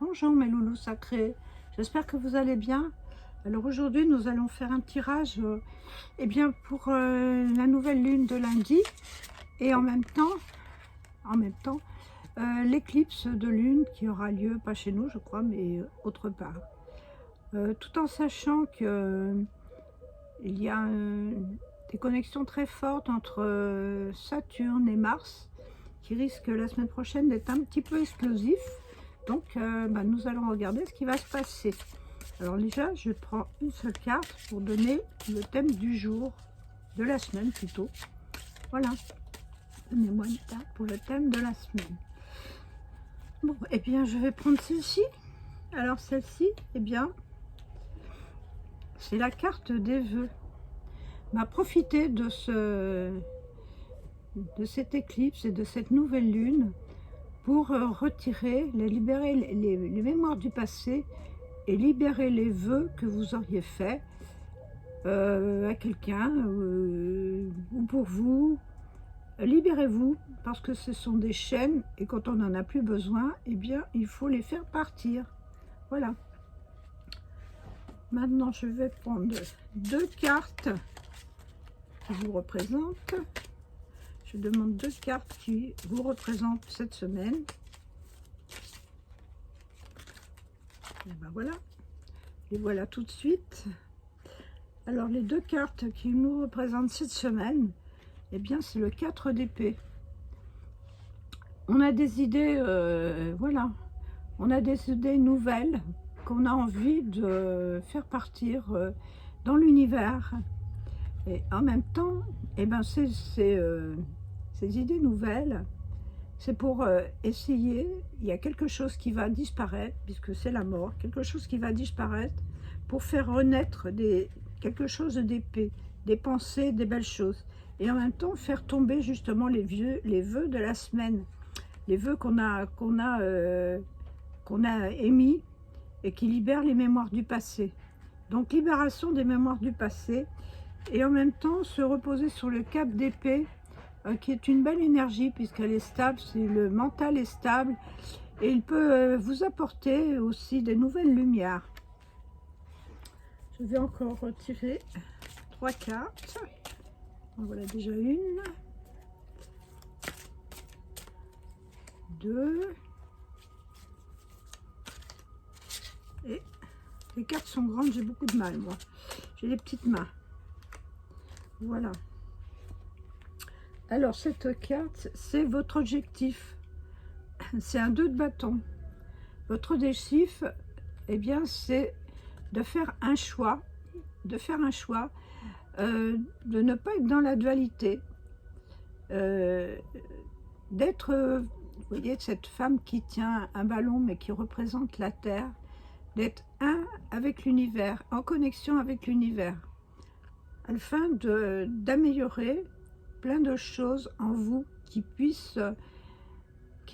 Bonjour mes loulous sacrés, j'espère que vous allez bien. Alors aujourd'hui nous allons faire un tirage pour la nouvelle lune de lundi et en même temps l'éclipse de lune qui aura lieu, pas chez nous je crois, mais autre part. Tout en sachant que il y a des connexions très fortes entre Saturne et Mars qui risquent la semaine prochaine d'être un petit peu explosifs. Donc nous allons regarder ce qui va se passer. Alors déjà je prends une seule carte pour donner le thème du jour, de la semaine plutôt. Voilà, donnez-moi une carte pour le thème de la semaine. Bon, et bien je vais prendre celle-ci. Alors celle-ci, c'est la carte des vœux. Profitez de cette éclipse et de cette nouvelle lune pour retirer, libérer les mémoires du passé et libérer les vœux que vous auriez faits à quelqu'un ou pour vous. Libérez-vous parce que ce sont des chaînes et quand on n'en a plus besoin, il faut les faire partir. Voilà. Maintenant, je vais prendre deux cartes qui vous représentent. Je demande deux cartes qui vous représentent cette semaine. Et voilà. Les voilà tout de suite. Alors, les deux cartes qui nous représentent cette semaine, c'est le 4 d'épée. On a des idées, on a des idées nouvelles qu'on a envie de faire partir dans l'univers. Et en même temps, ces idées nouvelles, c'est pour essayer, il y a quelque chose qui va disparaître, puisque c'est la mort, quelque chose qui va disparaître pour faire renaître quelque chose d'épais, des pensées, des belles choses. Et en même temps, faire tomber justement les vœux de la semaine, les vœux qu'on a émis et qui libèrent les mémoires du passé. Donc libération des mémoires du passé et en même temps se reposer sur le cap d'épée qui est une belle énergie puisqu'elle est stable, le mental est stable et il peut vous apporter aussi des nouvelles lumières. Je vais encore retirer trois cartes. En voilà déjà une, deux, et les cartes sont grandes, j'ai beaucoup de mal moi, j'ai des petites mains. Voilà. Alors cette carte, c'est votre objectif, c'est un 2 de bâton. Votre objectif, c'est de faire un choix, de ne pas être dans la dualité, d'être, vous voyez, cette femme qui tient un ballon mais qui représente la terre, d'être un avec l'univers, en connexion avec l'univers, afin d'améliorer plein de choses en vous qui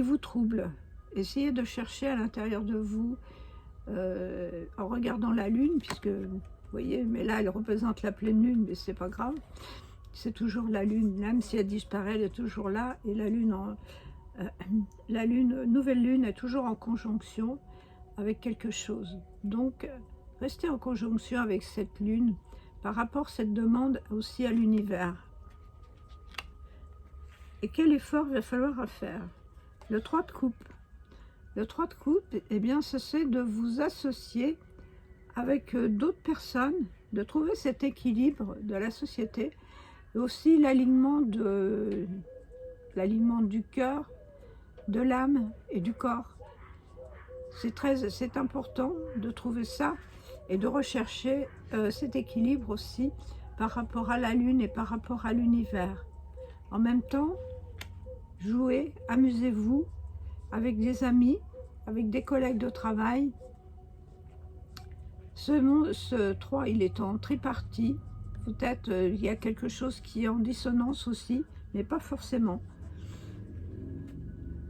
vous troublent. Essayez de chercher à l'intérieur de vous, en regardant la lune, puisque vous voyez, mais là elle représente la pleine lune, mais c'est pas grave, c'est toujours la lune, même si elle disparaît, elle est toujours là, et la nouvelle lune est toujours en conjonction avec quelque chose. Donc restez en conjonction avec cette lune par rapport à cette demande aussi à l'univers. Et quel effort il va falloir faire? Le 3 de coupe. Le 3 de coupe, c'est de vous associer avec d'autres personnes, de trouver cet équilibre de la société, et aussi l'alignement du cœur, de l'âme et du corps. C'est important de trouver ça et de rechercher cet équilibre aussi par rapport à la lune et par rapport à l'univers. En même temps, jouez, amusez-vous avec des amis, avec des collègues de travail. Ce 3, il est en tripartie. Peut-être il y a quelque chose qui est en dissonance aussi, mais pas forcément.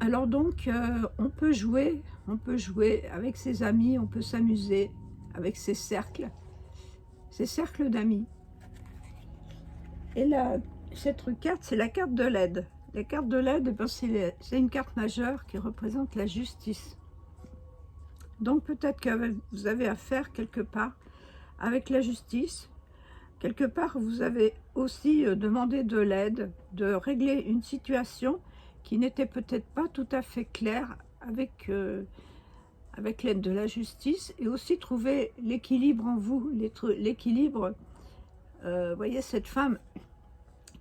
Alors donc, on peut jouer avec ses amis, on peut s'amuser avec ses cercles d'amis. Et là, cette carte, c'est la carte de l'aide. La carte de l'aide, c'est une carte majeure qui représente la justice. Donc peut-être que vous avez affaire quelque part avec la justice. Quelque part, vous avez aussi demandé de l'aide, de régler une situation qui n'était peut-être pas tout à fait claire avec l'aide de la justice, et aussi trouver l'équilibre en vous, l'équilibre. Voyez cette femme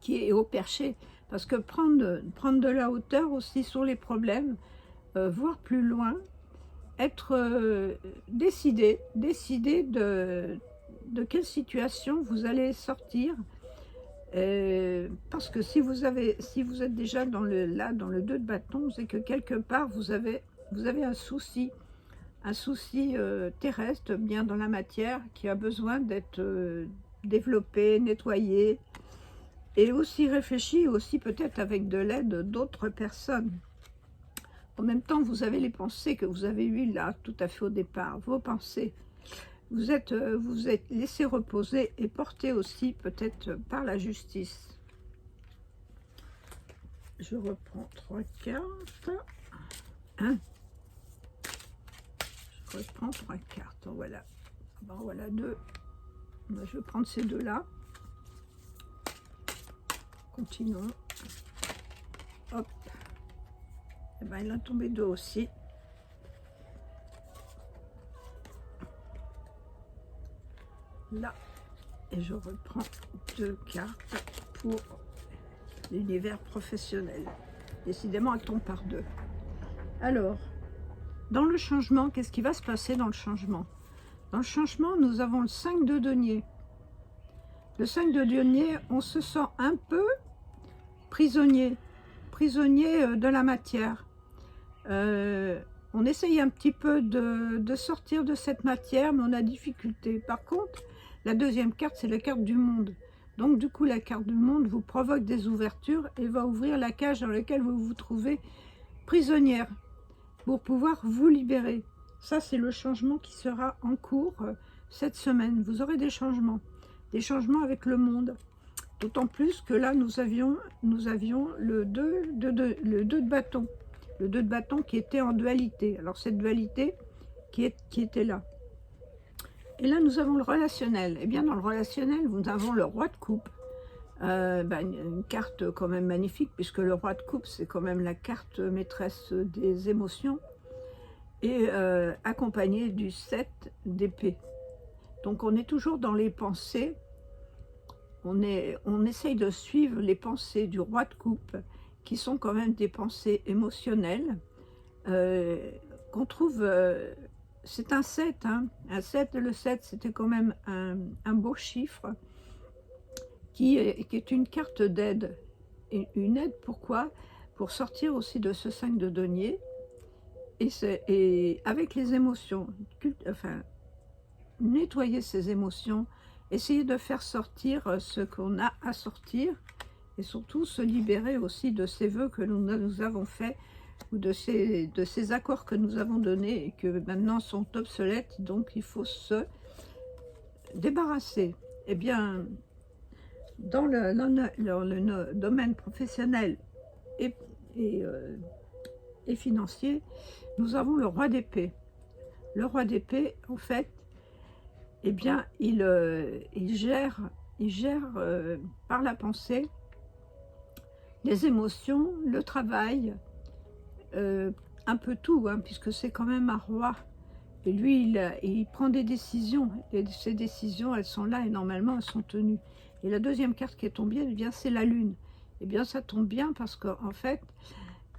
qui est au perché, parce que prendre de la hauteur aussi sur les problèmes, voir plus loin, être décidé de quelle situation vous allez sortir, parce que si vous êtes déjà dans le 2 de bâton, c'est que quelque part vous avez un souci terrestre, bien dans la matière, qui a besoin d'être développé, nettoyé, et aussi réfléchi, aussi peut-être avec de l'aide d'autres personnes. En même temps, vous avez les pensées que vous avez eues là, tout à fait au départ, vos pensées. Vous êtes laissé reposer et porté aussi peut-être par la justice. Je reprends 3 cartes. Je reprends 3 cartes. Voilà. Bon, voilà 2. Je vais prendre ces 2-là. Continuons. Hop. Et ben, il en a tombé 2 aussi. Là, et je reprends 2 cartes pour l'univers professionnel. Décidément, elle tombe par 2. Alors, dans le changement, qu'est-ce qui va se passer dans le changement? Dans le changement, nous avons le 5 de denier. Le 5 de denier, on se sent un peu prisonnier de la matière. On essaye un petit peu de sortir de cette matière, mais on a difficulté. Par contre, la deuxième carte, c'est la carte du monde. Donc du coup, la carte du monde vous provoque des ouvertures et va ouvrir la cage dans laquelle vous vous trouvez prisonnière pour pouvoir vous libérer. Ça, c'est le changement qui sera en cours cette semaine. Vous aurez des changements avec le monde. D'autant plus que là, nous avions le 2 de bâton. Le 2 de bâton qui était en dualité. Alors cette dualité qui était là. Et là, nous avons le relationnel. Et bien, dans le relationnel, nous avons le roi de coupe. Une carte quand même magnifique, puisque le roi de coupe, c'est quand même la carte maîtresse des émotions. Et accompagné du 7 d'épée. Donc, on est toujours dans les pensées. On essaye de suivre les pensées du roi de coupe, qui sont quand même des pensées émotionnelles, qu'on trouve... c'est un 7, hein. Un 7, le 7, c'était quand même un beau chiffre, qui est une carte d'aide. Et une aide, pourquoi? Pour sortir aussi de ce 5 de denier, et avec les émotions, nettoyer ses émotions, essayer de faire sortir ce qu'on a à sortir, et surtout se libérer aussi de ces vœux que nous avons faits, ou de ces accords que nous avons donnés et que maintenant sont obsolètes, donc il faut se débarrasser. Eh bien, dans le domaine professionnel et financier, nous avons le roi d'épée. Le roi d'épée, en fait, eh bien, il gère par la pensée les émotions, le travail, un peu tout, hein, puisque c'est quand même un roi. Et lui, il prend des décisions, et ces décisions, elles sont là, et normalement, elles sont tenues. Et la deuxième carte qui est tombée, eh bien, c'est la lune. Eh bien, ça tombe bien, parce qu'en fait,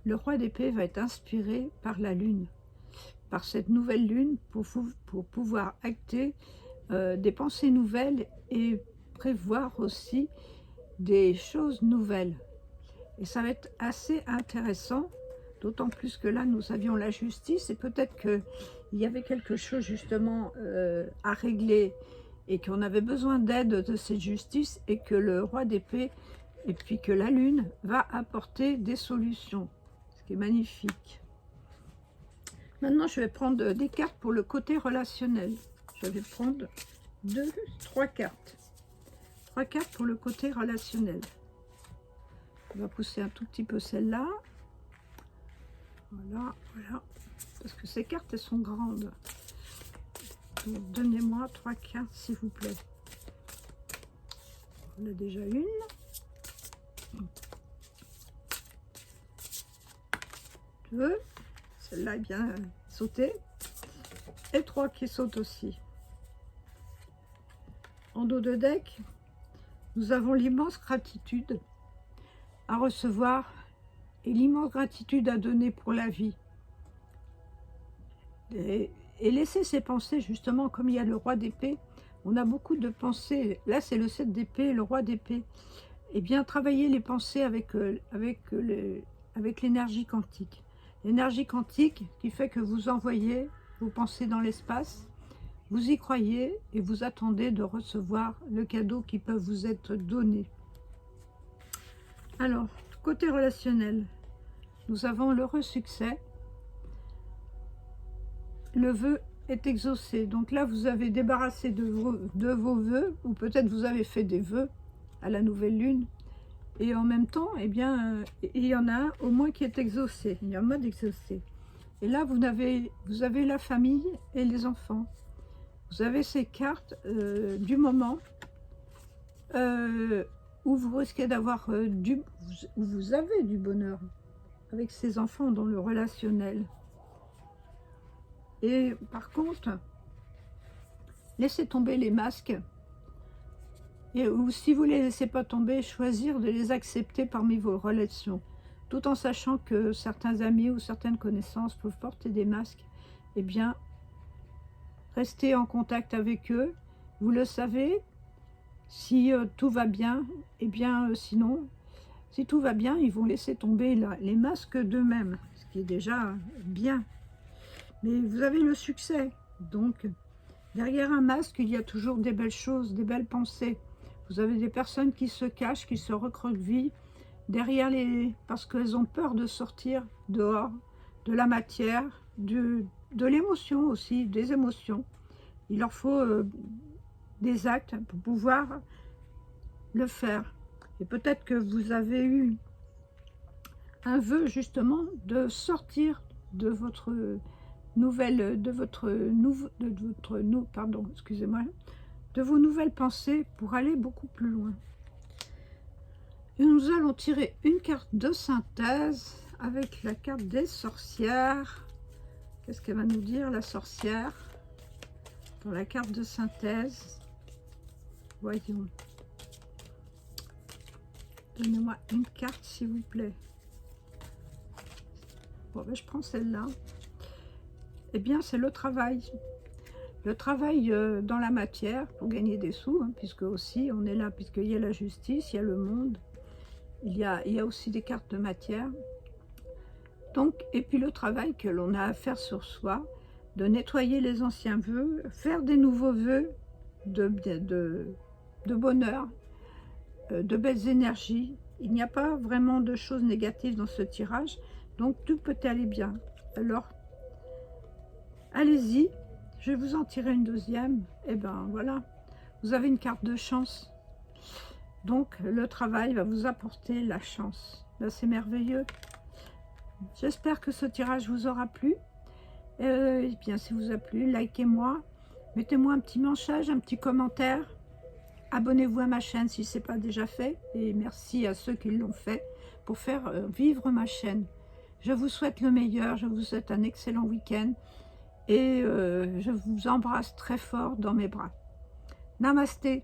le roi d'épée va être inspiré par la lune, par cette nouvelle lune, pour pouvoir acter des pensées nouvelles, et prévoir aussi des choses nouvelles. Et ça va être assez intéressant, d'autant plus que là, nous avions la justice, et peut-être qu'il y avait quelque chose justement à régler, et qu'on avait besoin d'aide de cette justice, et que le roi d'épée, et puis que la lune va apporter des solutions, ce qui est magnifique. Maintenant, je vais prendre des cartes pour le côté relationnel. Je vais prendre 3 cartes. 3 cartes pour le côté relationnel. On va pousser un tout petit peu celle-là. Voilà, voilà. Parce que ces cartes, elles sont grandes. Donnez-moi 3 cartes, s'il vous plaît. On a déjà une. Deux. Celle-là est bien sautée. Et 3 qui sautent aussi. En dos de deck, nous avons l'immense gratitude à recevoir et l'immense gratitude à donner pour la vie. Et laisser ces pensées, justement, comme il y a le roi d'épée, on a beaucoup de pensées. Là, c'est le 7 d'épée, le roi d'épée. Eh bien, travailler les pensées avec l'énergie quantique. L'énergie quantique qui fait que vous envoyez vos pensées dans l'espace, vous y croyez et vous attendez de recevoir le cadeau qui peut vous être donné. Alors, côté relationnel, nous avons l'heureux succès. Le vœu est exaucé. Donc là, vous avez débarrassé de vos vœux, ou peut-être vous avez fait des vœux à la nouvelle lune. Et en même temps, eh bien, il y en a un au moins qui est exaucé. Il y a un mode exaucé. Et là, vous avez la famille et les enfants. Vous avez ces cartes du moment où vous risquez d'avoir où vous avez du bonheur avec ces enfants dans le relationnel. Et par contre, laissez tomber les masques. Ou si vous ne les laissez pas tomber, choisir de les accepter parmi vos relations. Tout en sachant que certains amis ou certaines connaissances peuvent porter des masques. Eh bien, restez en contact avec eux. Vous le savez, si tout va bien, eh bien, sinon, si tout va bien, ils vont laisser tomber les masques d'eux-mêmes, ce qui est déjà bien. Mais vous avez le succès. Donc, derrière un masque, il y a toujours des belles choses, des belles pensées. Vous avez des personnes qui se cachent, qui se recroquevillent derrière parce qu'elles ont peur de sortir dehors, de la matière, de l'émotion aussi, des émotions. Il leur faut des actes pour pouvoir le faire. Et peut-être que vous avez eu un vœu justement de sortir de votre de vos nouvelles pensées pour aller beaucoup plus loin. Et nous allons tirer une carte de synthèse avec la carte des sorcières. Qu'est-ce qu'elle va nous dire, la sorcière, dans la carte de synthèse? Voyons. Donnez-moi une carte, s'il vous plaît. Bon, ben, je prends celle-là. Eh bien, c'est le travail. Le travail dans la matière pour gagner des sous, hein, puisque aussi on est là, puisqu'il y a la justice, il y a le monde, il y a aussi des cartes de matière. Donc, et puis le travail que l'on a à faire sur soi, de nettoyer les anciens vœux, faire des nouveaux vœux de bonheur, de belles énergies. Il n'y a pas vraiment de choses négatives dans ce tirage, donc tout peut aller bien. Alors, allez-y. Je vais vous en tirer une deuxième. Et ben voilà, vous avez une carte de chance. Donc le travail va vous apporter la chance. C'est merveilleux. J'espère que ce tirage vous aura plu. Et bien, si vous a plu, likez-moi. Mettez-moi un petit message, un petit commentaire. Abonnez-vous à ma chaîne si ce n'est pas déjà fait. Et merci à ceux qui l'ont fait pour faire vivre ma chaîne. Je vous souhaite le meilleur. Je vous souhaite un excellent week-end. Et je vous embrasse très fort dans mes bras. Namasté.